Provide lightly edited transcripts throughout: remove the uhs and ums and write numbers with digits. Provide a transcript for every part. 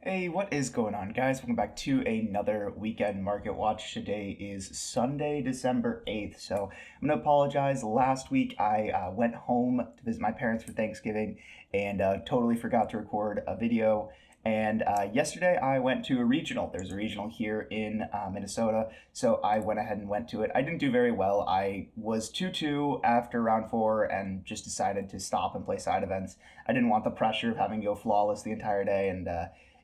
Hey, what is going on, guys? Welcome back to another weekend market watch. Today is Sunday, December 8th. So I'm going to apologize. Last week I went home to visit my parents for Thanksgiving and totally forgot to record a video. And yesterday I went to a regional. There's a regional here in Minnesota. So I went ahead and went to it. I didn't do very well. I was 2-2 after round four and just decided to stop and play side events. I didn't want the pressure of having to go flawless the entire day. And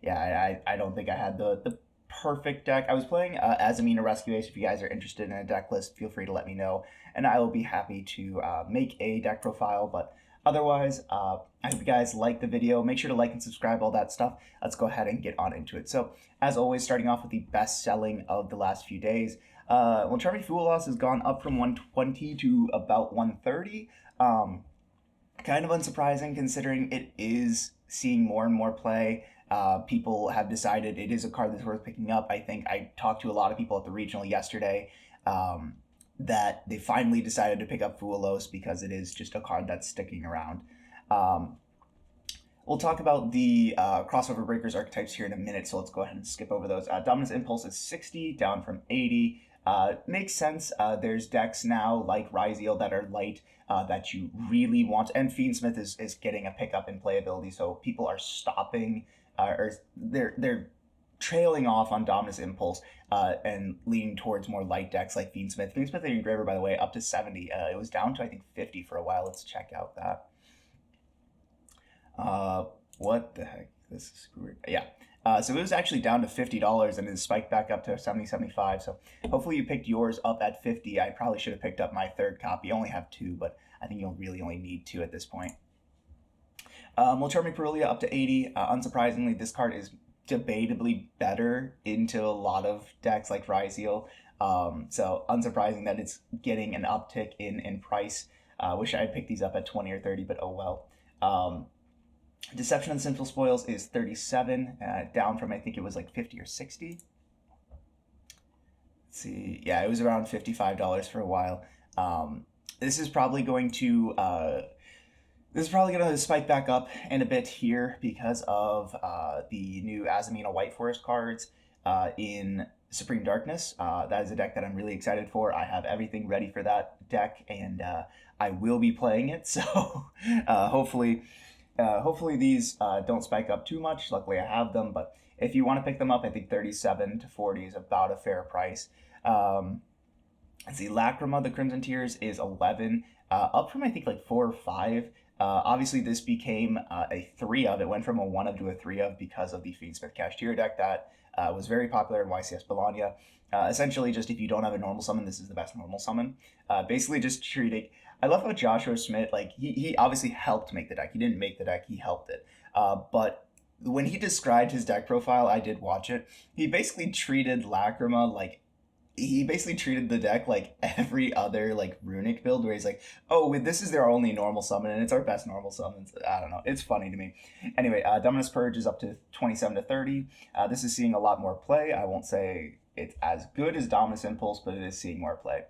yeah, I don't think I had the perfect deck. I was playing Azamina Rescue Ace. If you guys are interested in a deck list, feel free to let me know, and I will be happy to make a deck profile. But otherwise, I hope you guys like the video. Make sure to like and subscribe, all that stuff. Let's go ahead and get on into it. So, as always, starting off with the best selling of the last few days. Charming Fool Loss has gone up from 120 to about 130. Kind of unsurprising considering it is seeing more and more play. People have decided it is a card that's worth picking up. I think I talked to a lot of people at the regional yesterday that they finally decided to pick up Fuelos because it is just a card that's sticking around. We'll talk about the crossover breakers archetypes here in a minute, so let's go ahead and skip over those. Dominus Impulse is 60, down from 80. Makes sense. There's decks now like Ryziel that are light that you really want, and Fiendsmith is getting a pickup in playability, so people are stopping or they're trailing off on Dominus Impulse and leaning towards more light decks like Fiendsmith. Fiendsmith the Engraver, by the way, up to 70. It was down to I think 50 for a while. Let's check out that. What the heck? This is screwed. Yeah. So it was actually down to $50 and it spiked back up to 70, 75. So hopefully you picked yours up at 50. I probably should have picked up my third copy. I only have two, but I think you'll really only need two at this point. Molcharming Parulia up to 80. Unsurprisingly, this card is debatably better into a lot of decks like Ryziel. So unsurprising that it's getting an uptick in price. Wish I had picked these up at 20 or 30, but oh well. Deception and Sinful Spoils is 37, down from I think it was like 50 or 60. Let's see. Yeah, it was around $55 for a while. This is probably going to spike back up in a bit here because of the new Azamina White Forest cards in Supreme Darkness. That is a deck that I'm really excited for. I have everything ready for that deck, and I will be playing it. So hopefully these don't spike up too much. Luckily, I have them, but if you want to pick them up, I think 37 to 40 is about a fair price. Let's see, Lacrima, the Crimson Tears, is 11, up from I think like 4 or 5. Obviously, this became a 3 of. It went from a 1 of to a 3 of because of the Fiendsmith Cashier deck that was very popular in YCS Bologna. Essentially, just if you don't have a normal summon, this is the best normal summon. Basically, just treating. I love how Joshua Schmidt, like, he obviously helped make the deck. He didn't make the deck, he helped it. But when he described his deck profile, I did watch it. He basically treated Lacrima like he basically treated the deck like every other like runic build where he's like, oh, this is their only normal summon and it's our best normal summons. I don't know, it's funny to me. Anyway, Dominus Purge is up to 27 to 30. This is seeing a lot more play. I won't say it's as good as Dominus Impulse, but it is seeing more play.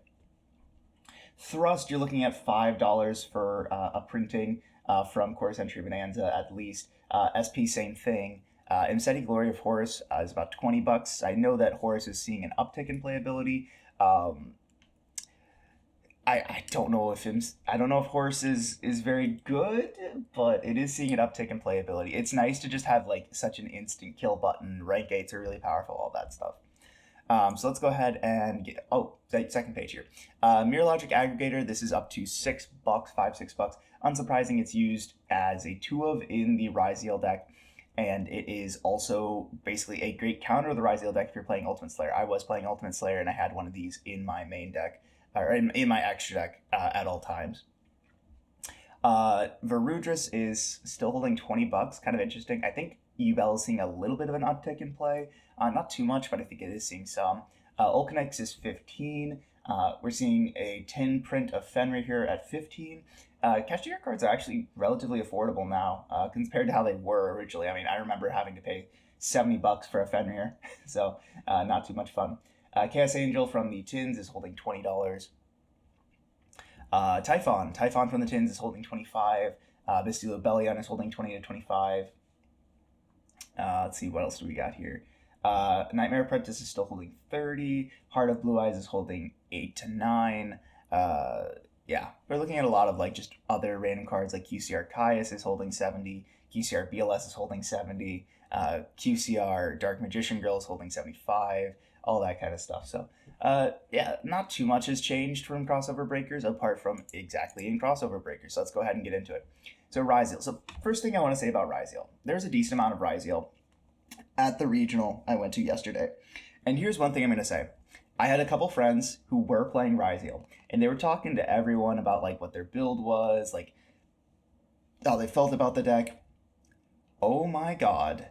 Thrust, you're looking at $5 for a printing from Chorus Entry Bonanza at least. SP, same thing. Imseti Glory of Horus is about $20. I know that Horus is seeing an uptick in playability. I don't know if Horus is very good, but it is seeing an uptick in playability. It's nice to just have like such an instant kill button. Rank 8s are really powerful, all that stuff. So let's go ahead and get, second page here. Mirror Logic Aggregator, this is up to $6, $5-6. Unsurprising, it's used as a 2-of in the Ryziel deck, and it is also basically a great counter to the Ryziel deck if you're playing Ultimate Slayer. I was playing Ultimate Slayer, and I had one of these in my main deck, or in my extra deck at all times. Varudris is still holding $20, kind of interesting. I think Yubel is seeing a little bit of an uptick in play. Not too much, but I think it is seeing some. Ulcanix is 15. We're seeing a tin print of Fenrir here at 15. Cashier cards are actually relatively affordable now compared to how they were originally. I mean, I remember having to pay $70 for a Fenrir, so not too much fun. Chaos Angel from the tins is holding $20. Typhon from the tins is holding $25. Bastila Bellion is holding 20 to 25. Let's see, what else do we got here? Nightmare Apprentice is still holding 30. Heart of Blue Eyes is holding 8 to 9. Uh, yeah, we're looking at a lot of like just other random cards like QCR Caius is holding 70. QCR BLS is holding 70. QCR Dark Magician Girl is holding 75. All that kind of stuff. So, yeah, not too much has changed from Crossover Breakers apart from exactly in Crossover Breakers. So let's go ahead and get into it. So Ryzeal. So first thing I want to say about Ryzeal, there's a decent amount of Ryzeal at the regional I went to yesterday. And here's one thing I'm going to say. I had a couple friends who were playing Ryzeal, and they were talking to everyone about like what their build was, like how they felt about the deck. Oh my god,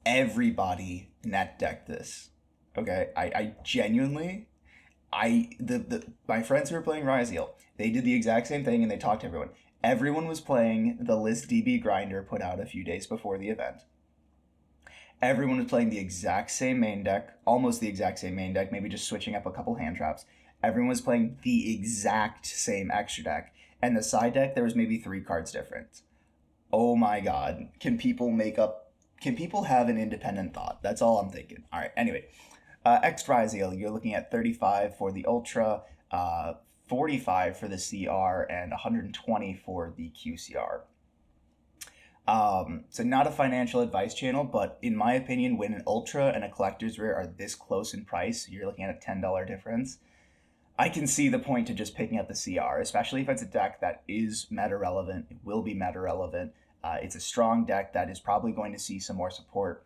everybody net decked this. Okay, I genuinely, the my friends who were playing Ryzeal, they did the exact same thing and they talked to everyone. Everyone was playing the List DB grinder put out a few days before the event. Everyone was playing the exact same main deck, almost the exact same main deck, maybe just switching up a couple hand traps. Everyone was playing the exact same extra deck. And the side deck, there was maybe 3 cards different. Oh my god. Can people have an independent thought? That's all I'm thinking. Alright, anyway. X Ryzeal, you're looking at 35 for the Ultra, 45 for the CR, and 120 for the QCR. So not a financial advice channel, but in my opinion, when an Ultra and a Collector's Rare are this close in price, you're looking at a $10 difference, I can see the point to just picking up the CR, especially if it's a deck that is meta relevant. It will be meta relevant. It's a strong deck that is probably going to see some more support.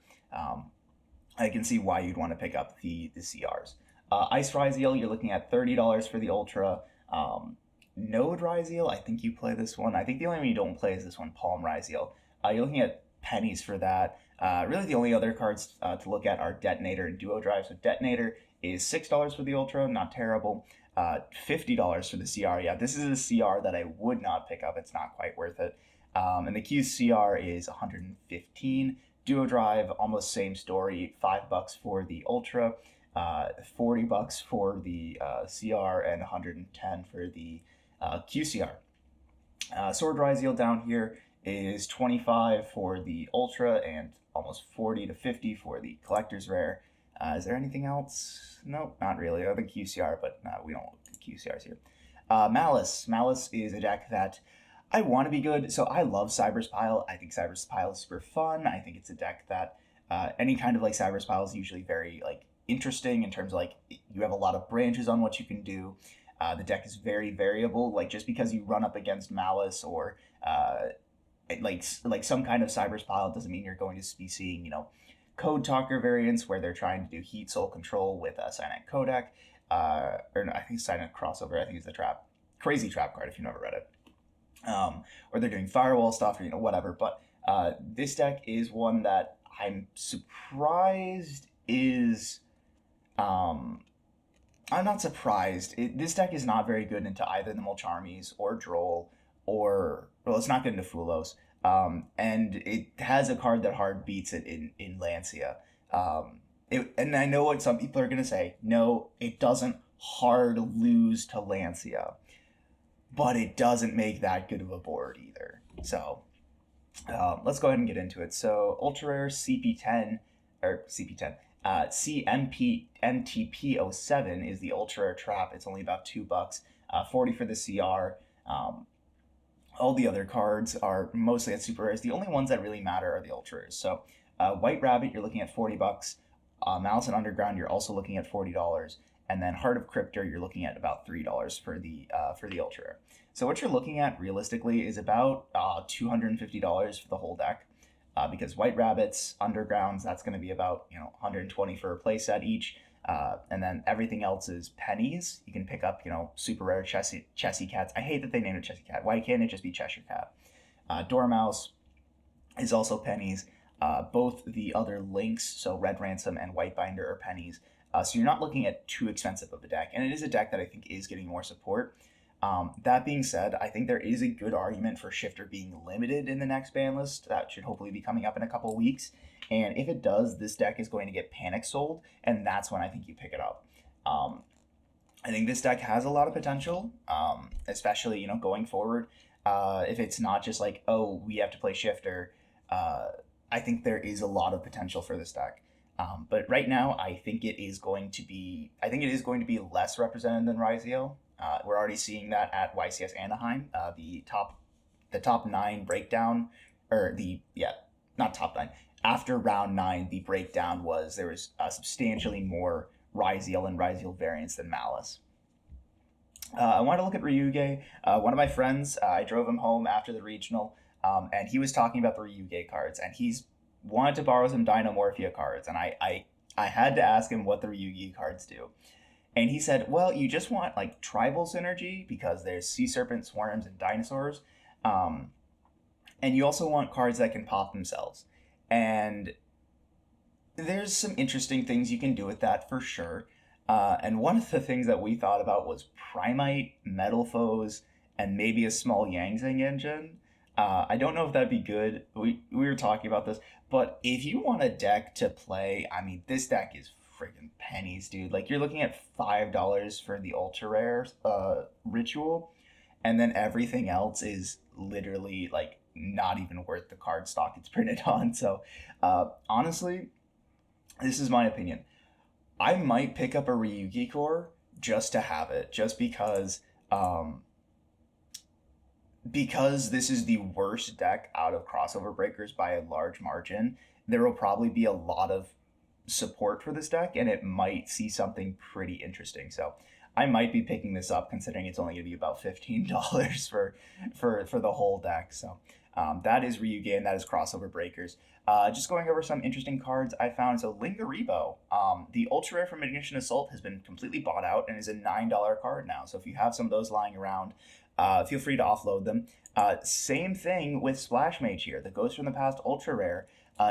I can see why you'd want to pick up the CRs. Ice Ryzeal, you're looking at $30 for the Ultra. Node Ryzeal, I think you play this one. I think the only one you don't play is this one, Palm Ryzeal. You're looking at pennies for that. Really, the only other cards to look at are Detonator and Duo Drive. So Detonator is $6 for the Ultra, not terrible. $50 for the CR. Yeah, this is a CR that I would not pick up. It's not quite worth it. And the QCR is 115. Duo Drive, almost same story. $5 for the Ultra, $40 for the CR, and 110 for the QCR. Sword Ryzeal down here is 25 for the Ultra and almost 40 to 50 for the Collector's Rare. Is there anything else? Nope, not really. Other than QCR, but we don't look at QCRs here. Malice. Malice is a deck that I want to be good. So I love Cyber's Pile. I think Cyber's Pile is super fun. I think it's a deck that any kind of like Cyber's Pile is usually very like interesting in terms of like you have a lot of branches on what you can do. The deck is very variable. Like just because you run up against Malice or like some kind of Cyber's Pile doesn't mean you're going to be seeing Code Talker variants where they're trying to do Heat Soul Control with Cyanide Kodak. Or no, I think Cyanide Crossover. I think it's the trap. Crazy trap card if you've never read it. Or they're doing Firewall stuff or whatever. But this deck is one that I'm surprised is. I'm not surprised. This deck is not very good into either the Mulcharmies or Droll or it's not good into Fulos. And it has a card that hard beats it in Lancia. And I know what some people are going to say. No, it doesn't hard lose to Lancia. But it doesn't make that good of a board either. So let's go ahead and get into it. So Ultra Rare CP10, or CP10, CMP 07 is the Ultra Rare Trap. It's only about $2, 40 for the CR. All the other cards are mostly at super rares. The only ones that really matter are the Ultra Rares. So White Rabbit, you're looking at $40. Malice and Underground, you're also looking at $40. And then Heart of Cryptor, you're looking at about $3 for the Ultra Rare. So what you're looking at realistically is about $250 for the whole deck. Because White Rabbits, Undergrounds, that's going to be about $120 for a playset each. And then everything else is pennies. You can pick up super rare Chessie Cats. I hate that they named it Chessie Cat. Why can't it just be Cheshire Cat? Dormouse is also pennies. Both the other links, so Red Ransom and White Binder, are pennies. So you're not looking at too expensive of a deck. And it is a deck that I think is getting more support. That being said, I think there is a good argument for Shifter being limited in the next ban list. That should hopefully be coming up in a couple weeks. And if it does, this deck is going to get panic sold, and that's when I think you pick it up. I think this deck has a lot of potential, especially going forward. If it's not just like, oh, we have to play Shifter, I think there is a lot of potential for this deck. But right now, I think it is going to be. I think it is going to be less represented than Ryziel. We're already seeing that at YCS Anaheim. The top nine breakdown, or the yeah, not top nine. After round nine, the breakdown was there was substantially more Ryziel and Ryziel variants than Malice. I wanted to look at Ryuge. One of my friends, I drove him home after the regional, and he was talking about the Ryuge cards, and he's wanted to borrow some Dynamorphia cards, and I had to ask him what the Ryugi cards do. And he said, well, you just want like tribal synergy because there's sea serpent, swarms, and dinosaurs. Um, and you also want cards that can pop themselves. And there's some interesting things you can do with that for sure. And one of the things that we thought about was Primite, Metal Foes, and maybe a small Yangzing engine. I don't know if that'd be good. We were talking about this, but if you want a deck to play, I mean, this deck is freaking pennies, dude. Like you're looking at $5 for the ultra rare ritual, and then everything else is literally like not even worth the card stock it's printed on. So, honestly, this is my opinion. I might pick up a Ryugi core just to have it, just um, because this is the worst deck out of crossover breakers by a large margin. There will probably be a lot of support for this deck, and it might see something pretty interesting. So I might be picking this up, considering it's only going to be about $15 for the whole deck. So that is Ryugi, and that is crossover breakers. Just going over some interesting cards I found. So Lingaribo, the ultra rare from Ignition Assault has been completely bought out and is a $9 card now. So if you have some of those lying around, feel free to offload them. Same thing with Splash Mage here. The Ghost from the Past ultra rare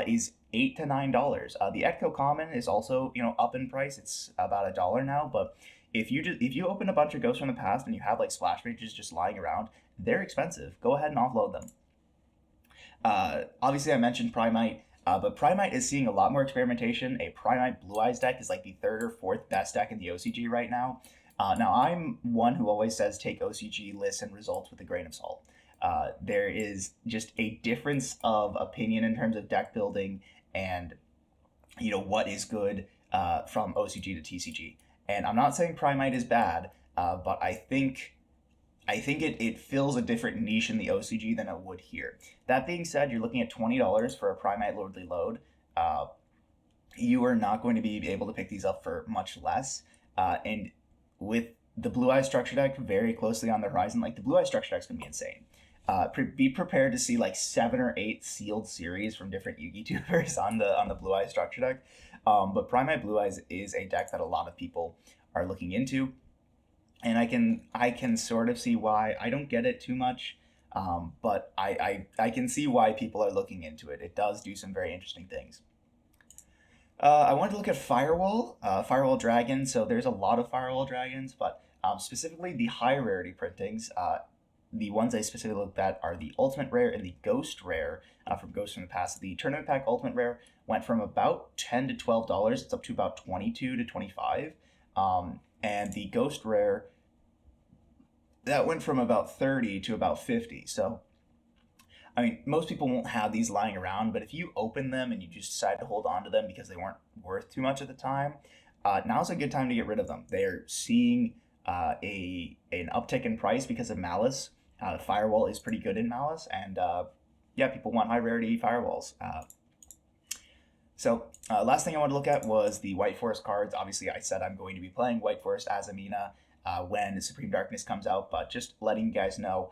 is $8 to $9. The Echo Common is also up in price. It's about $1 now. But if you open a bunch of Ghosts from the Past and you have like Splash Mages just lying around, they're expensive. Go ahead and offload them. Obviously, I mentioned Primite, but Primite is seeing a lot more experimentation. A Primite Blue Eyes deck is like the third or fourth best deck in the OCG right now. Now, I'm one who always says take OCG lists and results with a grain of salt. There is just a difference of opinion in terms of deck building and what is good from OCG to TCG. And I'm not saying Primite is bad, but I think it fills a different niche in the OCG than it would here. That being said, you're looking at $20 for a Primate Lordly Load. You are not going to be able to pick these up for much less. And with the Blue Eye Structure deck very closely on the horizon, like the Blue Eye Structure deck's going to be insane. Be prepared to see like 7 or 8 sealed series from different Yugi tubers on the Blue Eye Structure deck. But Primate Blue Eyes is a deck that a lot of people are looking into, and I can sort of see why. I don't get it too much, but I can see why people are looking into it. It does do some very interesting things. I wanted to look at Firewall Dragon. So there's a lot of Firewall Dragons, but specifically the high rarity printings. The ones I specifically looked at are the Ultimate Rare and the Ghost Rare from Ghost from the Past. The Tournament Pack Ultimate Rare went from about $10 to $12. It's up to about 22 to 25. And the Ghost Rare, that went from about 30 to about 50. So, I mean, most people won't have these lying around, but if you open them and you just decide to hold on to them because they weren't worth too much at the time, now's a good time to get rid of them. They're seeing an uptick in price because of Malice. Firewall is pretty good in Malice, and yeah, people want high rarity Firewalls. So last thing I wanted to look at was the White Forest cards. Obviously, I said I'm going to be playing White Forest Azamina when Supreme Darkness comes out, but just letting you guys know,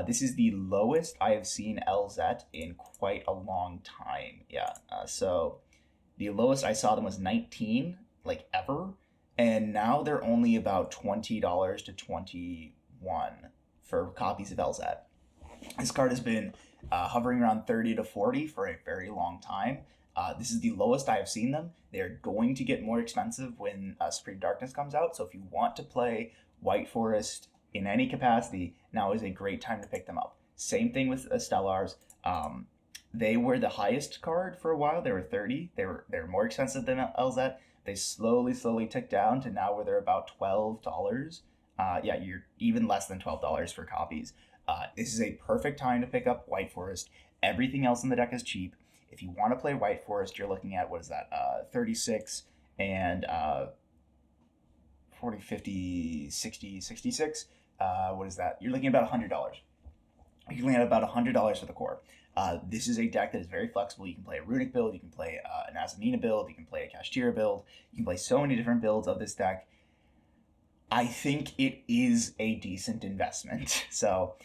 this is the lowest I have seen LZ in quite a long time. Yeah, so the lowest I saw them was 19, like ever, and now they're only about $20 to 21 for copies of LZ. This card has been hovering around 30 to 40 for a very long time. This is the lowest I have seen them. They're going to get more expensive when Supreme Darkness comes out. So if you want to play White Forest in any capacity, now is a great time to pick them up. Same thing with Stellars. They were the highest card for a while. They were 30. They're more expensive than LZ. They slowly ticked down to now where they're about $12. Yeah, you're even less than $12 for copies. This is a perfect time to pick up White Forest. Everything else in the deck is cheap. If you want to play White Forest, you're looking at, what is that, 36 and 40, 50, 60, 66. What is that? You're looking at about $100. You're looking at about $100 for the core. This is a deck that is very flexible. You can play a Runic build, you can play an Azamina build, you can play a Kashtira build, you can play so many different builds of this deck. I think it is a decent investment. So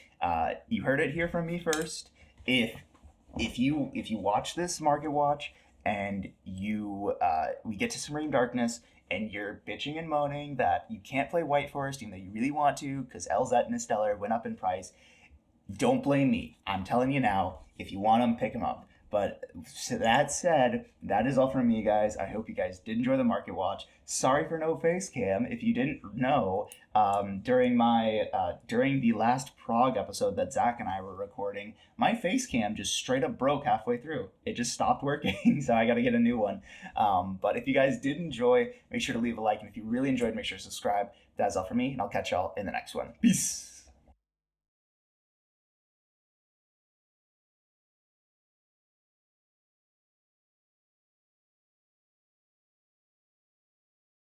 you heard it here from me first. If you watch this Market Watch and we get to Supreme Darkness and you're bitching and moaning that you can't play White Forest even though you really want to because Elzet and Stellar went up in price, don't blame me. I'm telling you now, if you want them, pick them up. But that said, that is all from me, guys. I hope you guys did enjoy the Market Watch. Sorry for no face cam. If you didn't know, during the last Prague episode that Zach and I were recording, my face cam just straight up broke halfway through. It just stopped working, so I got to get a new one. But if you guys did enjoy, make sure to leave a like, and if you really enjoyed, make sure to subscribe. That's all from me, and I'll catch y'all in the next one. Peace.